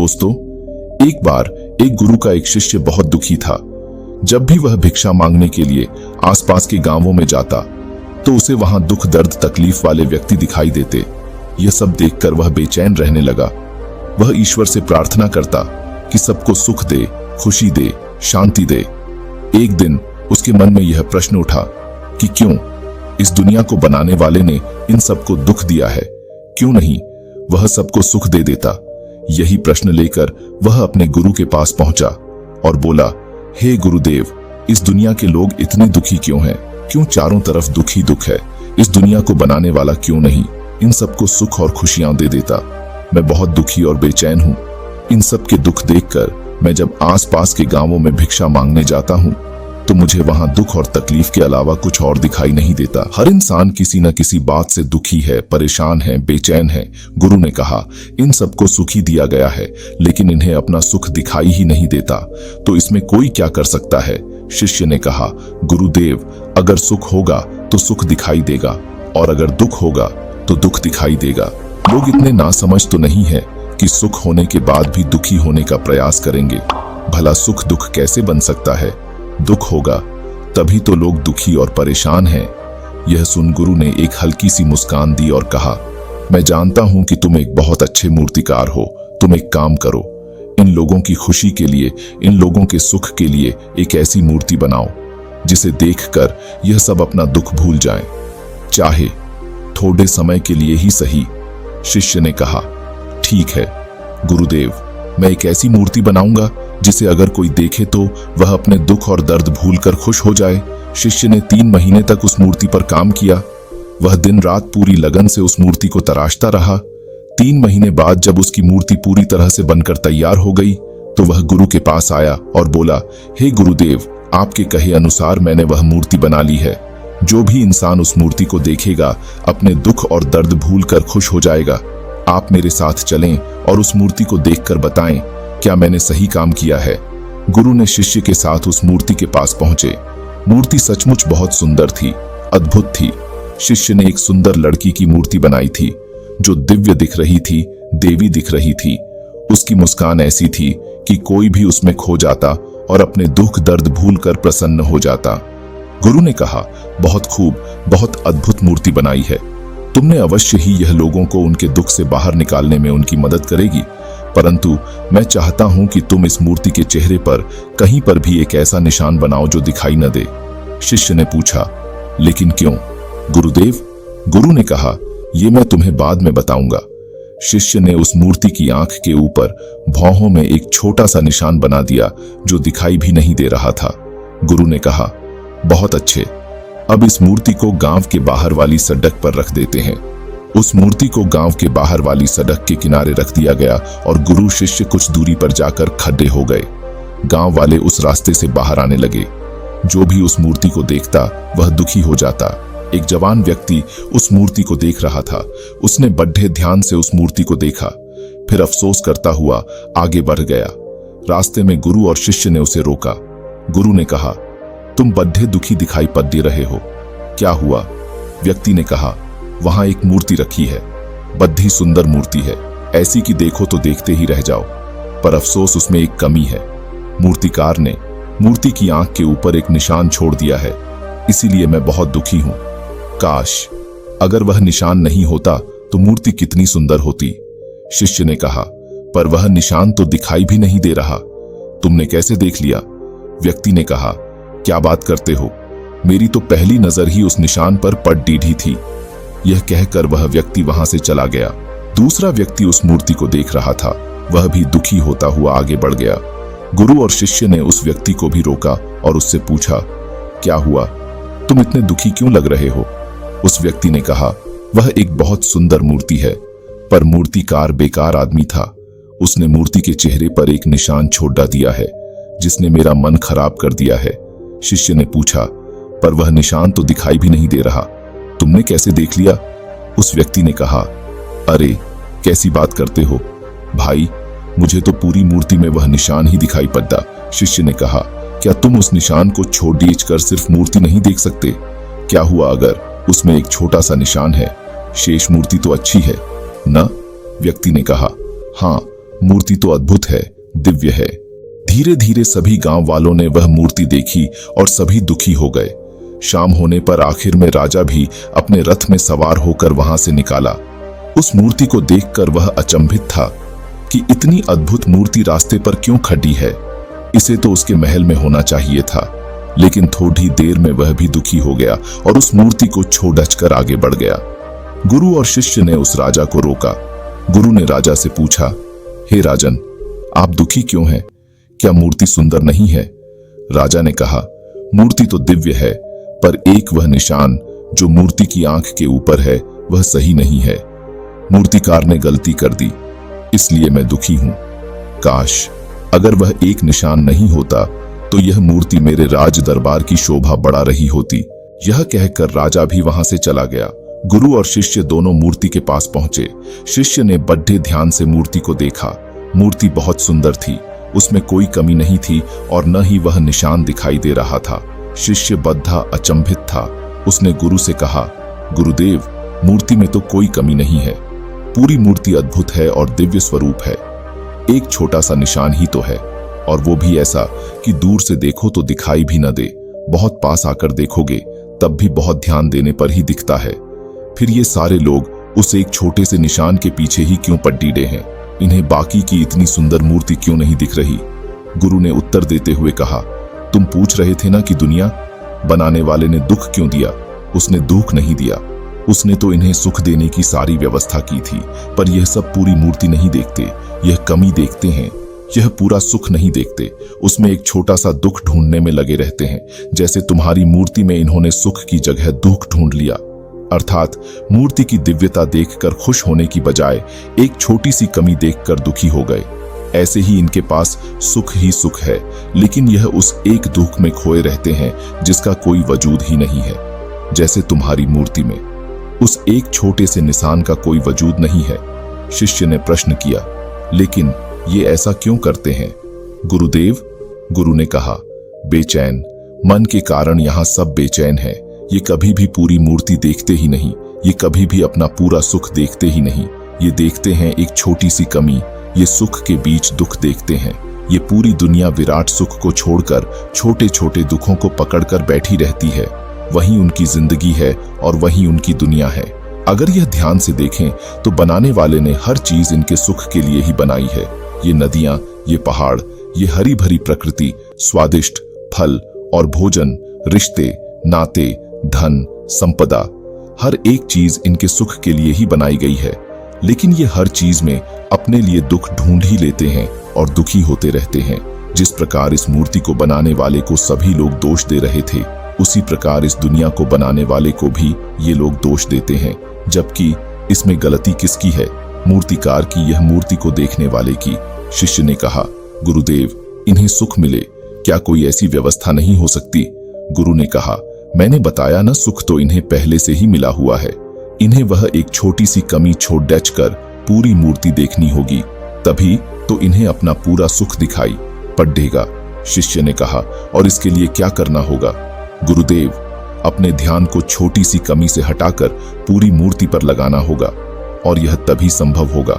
दोस्तों, एक बार एक गुरु का एक शिष्य बहुत दुखी था। जब भी वह भिक्षा मांगने के लिए आसपास के गांवों में जाता तो उसे वहां दुख दर्द तकलीफ वाले व्यक्ति दिखाई देते। यह सब देखकर वह बेचैन रहने लगा। वह ईश्वर से प्रार्थना करता कि सबको सुख दे, खुशी दे, शांति दे। एक दिन उसके मन में यह प्रश्न उठा कि क्यों इस दुनिया को बनाने वाले ने इन सबको दुख दिया है, क्यों नहीं वह सबको सुख दे देता। यही प्रश्न लेकर वह अपने गुरु के पास पहुंचा और बोला, हे गुरुदेव, इस दुनिया के लोग इतने दुखी क्यों हैं? क्यों चारों तरफ दुख ही दुख है? इस दुनिया को बनाने वाला क्यों नहीं इन सबको सुख और खुशियां दे देता? मैं बहुत दुखी और बेचैन हूं। इन सब के दुख देखकर मैं जब आसपास के गांवों में भिक्षा मांगने जाता हूं तो मुझे वहां दुख और तकलीफ के अलावा कुछ और दिखाई नहीं देता। हर इंसान किसी न किसी बात से दुखी है, परेशान है, बेचैन है। गुरु ने कहा, इन सबको सुख ही दिया गया है, लेकिन इन्हें अपना सुख दिखाई ही नहीं देता, तो इसमें कोई क्या कर सकता है? शिष्य ने कहा, गुरुदेव, अगर सुख होगा तो सुख दिखाई देगा, और अगर दुख होगा तो दुख दिखाई देगा। लोग इतने नासमझ तो नहीं है कि सुख होने के बाद भी दुखी होने का प्रयास करेंगे। भला सुख दुख कैसे बन सकता है? दुख होगा तभी तो लोग दुखी और परेशान हैं। यह सुन गुरु ने एक हल्की सी मुस्कान दी और कहा, मैं जानता हूं कि तुम एक बहुत अच्छे मूर्तिकार हो। तुम एक काम करो, इन लोगों की खुशी के लिए, इन लोगों के सुख के लिए एक ऐसी मूर्ति बनाओ जिसे देखकर यह सब अपना दुख भूल जाएं, चाहे थोड़े समय के लिए ही सही। शिष्य ने कहा, ठीक है गुरुदेव, मैं एक ऐसी मूर्ति बनाऊंगा जिसे अगर कोई देखे तो वह अपने दुख और दर्द भूलकर खुश हो जाए। शिष्य ने 3 महीने तक उस मूर्ति पर काम किया। वह दिन रात पूरी लगन से उस मूर्ति को तराशता रहा। 3 महीने बाद जब उसकी मूर्ति पूरी तरह से बनकर तैयार हो गई तो वह गुरु के पास आया और बोला, हे गुरुदेव, आपके कहे अनुसार मैंने वह मूर्ति बना ली है। जो भी इंसान उस मूर्ति को देखेगा अपने दुख और दर्द भूलकर खुश हो जाएगा। आप मेरे साथ चलें और उस मूर्ति को देखकर बताएं क्या मैंने सही काम किया है। गुरु ने शिष्य के साथ उस मूर्ति के पास पहुंचे। मूर्ति सचमुच बहुत सुंदर थी, अद्भुत थी। शिष्य ने एक सुंदर लड़की की मूर्ति बनाई थी जो दिव्य दिख रही थी, देवी दिख रही थी। उसकी मुस्कान ऐसी थी कि कोई भी उसमें खो जाता और अपने दुख दर्द भूलकर प्रसन्न हो जाता। गुरु ने कहा, बहुत खूब, बहुत अद्भुत मूर्ति बनाई है। तुमने अवश्य ही यह लोगों को उनके दुख से बाहर निकालने में उनकी मदद करेगी, परंतु मैं चाहता हूं कि तुम इस मूर्ति के चेहरे पर कहीं पर भी एक ऐसा निशान बनाओ जो दिखाई न दे। शिष्य ने पूछा, लेकिन क्यों गुरुदेव? गुरु ने कहा, यह मैं तुम्हें बाद में बताऊंगा। शिष्य ने उस मूर्ति की आंख के ऊपर भौहों में एक छोटा सा निशान बना दिया जो दिखाई भी नहीं दे रहा था। गुरु ने कहा, बहुत अच्छे, अब इस मूर्ति को गांव के बाहर वाली सड़क पर रख देते हैं। उस मूर्ति को गांव के बाहर वाली सड़क के किनारे रख दिया गया और गुरु शिष्य कुछ दूरी पर जाकर खड्डे हो गए। गांव वाले उस रास्ते से बाहर आने लगे। जो भी उस मूर्ति को देखता वह दुखी हो जाता। एक जवान व्यक्ति उस मूर्ति को देख रहा था। उसने बड़े ध्यान से उस मूर्ति को देखा, फिर अफसोस करता हुआ आगे बढ़ गया। रास्ते में गुरु और शिष्य ने उसे रोका। गुरु ने कहा, तुम बड़े दुखी दिखाई पड़ रहे हो, क्या हुआ? व्यक्ति ने कहा, वहां एक मूर्ति रखी है, बड़ी सुंदर मूर्ति है, ऐसी कि देखो तो देखते ही रह जाओ, पर अफसोस उसमें एक कमी है। मूर्तिकार ने मूर्ति की आंख के ऊपर एक निशान छोड़ दिया है, इसीलिए मैं बहुत दुखी हूं। काश अगर वह निशान नहीं होता तो मूर्ति कितनी सुंदर होती। शिष्य ने कहा, पर वह निशान तो दिखाई भी नहीं दे रहा, तुमने कैसे देख लिया? व्यक्ति ने कहा, क्या बात करते हो, मेरी तो पहली नजर ही उस निशान पर पड़ डी थी। यह कहकर वह व्यक्ति वहां से चला गया। दूसरा व्यक्ति उस मूर्ति को देख रहा था, वह भी दुखी होता हुआ आगे बढ़ गया। गुरु और शिष्य ने उस व्यक्ति को भी रोका और उससे पूछा, क्या हुआ, तुम इतने दुखी क्यों लग रहे हो? उस व्यक्ति ने कहा, वह एक बहुत सुंदर मूर्ति है, पर मूर्तिकार बेकार आदमी था। उसने मूर्ति के चेहरे पर एक निशान छोड़ दिया है जिसने मेरा मन खराब कर दिया है। शिष्य ने पूछा, पर वह निशान तो दिखाई भी नहीं दे रहा, तुमने कैसे देख लिया? उस व्यक्ति ने कहा, अरे कैसी बात करते हो भाई, मुझे तो पूरी मूर्ति में वह निशान ही दिखाई पड़ा। शिष्य ने कहा, क्या तुम उस निशान को छोड़ कर सिर्फ मूर्ति नहीं देख सकते? क्या हुआ अगर उसमें एक छोटा सा निशान है? शेष मूर्ति तो अच्छी है ना? व्यक्ति ने कहा, हाँ मूर्ति तो अद्भुत है, दिव्य है। धीरे धीरे सभी गांव वालों ने वह मूर्ति देखी और सभी दुखी हो गए। शाम होने पर आखिर में राजा भी अपने रथ में सवार होकर वहां से निकाला। उस मूर्ति को देखकर वह अचंभित था कि इतनी अद्भुत मूर्ति रास्ते पर क्यों खड़ी है। इसे तो उसके महल में होना चाहिए था। लेकिन थोड़ी देर में वह भी दुखी हो गया और उस मूर्ति को छोड़कर आगे बढ़ गया। गुरु और शिष्य ने उस राजा को रोका। गुरु ने राजा से पूछा, हे राजन, आप दुखी क्यों हैं? क्या मूर्ति सुंदर नहीं है? राजा ने कहा, मूर्ति तो दिव्य है, पर एक वह निशान जो मूर्ति की आंख के ऊपर है वह सही नहीं है। मूर्तिकार ने गलती कर दी, इसलिए मैं दुखी हूं। काश अगर वह एक निशान नहीं होता तो यह मूर्ति मेरे राज दरबार की शोभा बढ़ा रही होती। यह कहकर राजा भी वहां से चला गया। गुरु और शिष्य दोनों मूर्ति के पास पहुंचे। शिष्य ने बड़े ध्यान से मूर्ति को देखा। मूर्ति बहुत सुंदर थी, उसमें कोई कमी नहीं थी और न ही वह निशान दिखाई दे रहा था। शिष्य बद्धा अचंभित था। उसने गुरु से कहा, गुरुदेव, मूर्ति में तो कोई कमी नहीं है। पूरी मूर्ति अद्भुत है और दिव्य स्वरूप है। एक छोटा सा निशान ही तो है, और वो भी ऐसा कि दूर से देखो तो दिखाई भी न दे। बहुत पास आकर देखोगे तब भी बहुत ध्यान देने पर ही दिखता है। फिर ये सारे लोग उस एक छोटे से निशान के पीछे ही क्यों पड्डीडे हैं? इन्हें बाकी की इतनी सुंदर मूर्ति क्यों नहीं दिख रही? गुरु ने उत्तर देते हुए कहा, तुम पूछ रहे थे ना कि दुनिया बनाने वाले ने दुख क्यों दिया? उसने दुख नहीं दिया, उसने तो इन्हें सुख देने की सारी व्यवस्था की थी। पर यह सब पूरी मूर्ति नहीं देखते, यह कमी देखते हैं। यह पूरा सुख नहीं देखते, उसमें एक छोटा सा दुख ढूंढने में लगे रहते हैं। जैसे तुम्हारी मूर्ति में इन्होंने सुख की जगह दुख ढूंढ लिया। अर्थात मूर्ति की दिव्यता देखकर खुश होने की बजाय एक छोटी सी कमी देखकर दुखी हो गए। ऐसे ही इनके पास सुख ही सुख है, लेकिन यह उस एक दुख में खोए रहते हैं जिसका कोई वजूद ही नहीं है। जैसे तुम्हारी मूर्ति में उस एक छोटे से निशान का कोई वजूद नहीं है। शिष्य ने प्रश्न किया, लेकिन ये ऐसा क्यों करते हैं गुरुदेव? गुरु ने कहा, बेचैन मन के कारण यहाँ सब बेचैन है। ये कभी भी पूरी मूर्ति देखते ही नहीं, ये कभी भी अपना पूरा सुख देखते ही नहीं। ये देखते हैं एक छोटी सी कमी, ये सुख के बीच दुख देखते हैं। ये पूरी दुनिया विराट सुख को छोड़कर छोटे छोटे दुखों को पकड़कर बैठी रहती है। वही उनकी जिंदगी है और वही उनकी दुनिया है। अगर यह ध्यान से देखें तो बनाने वाले ने हर चीज इनके सुख के लिए ही बनाई है। ये नदियां, ये पहाड़, ये हरी भरी प्रकृति, स्वादिष्ट फल और भोजन, रिश्ते, नाते, धन, संपदा, हर एक चीज इनके सुख के लिए ही बनाई गई है। लेकिन ये हर चीज में अपने लिए दुख ढूंढ ही लेते हैं और दुखी होते रहते हैं। जिस प्रकार इस मूर्ति को बनाने वाले को सभी लोग दोष दे रहे थे, उसी प्रकार इस दुनिया को बनाने वाले को भी ये लोग दोष देते हैं। जबकि इसमें गलती किसकी है? मूर्तिकार की, यह मूर्ति को देखने वाले की। शिष्य ने कहा, गुरुदेव, इन्हें सुख मिले, क्या कोई ऐसी व्यवस्था नहीं हो सकती? गुरु ने कहा, मैंने बताया ना, सुख तो इन्हें पहले से ही मिला हुआ है। इन्हें वह एक छोटी सी कमी छोड़ कर पूरी मूर्ति देखनी होगी, तभी तो इन्हें अपना पूरा सुख दिखाई पड़ेगा। शिष्य ने कहा, और इसके लिए क्या करना होगा? गुरुदेव, अपने ध्यान को छोटी सी कमी से हटाकर पूरी मूर्ति पर लगाना होगा, और यह तभी संभव होगा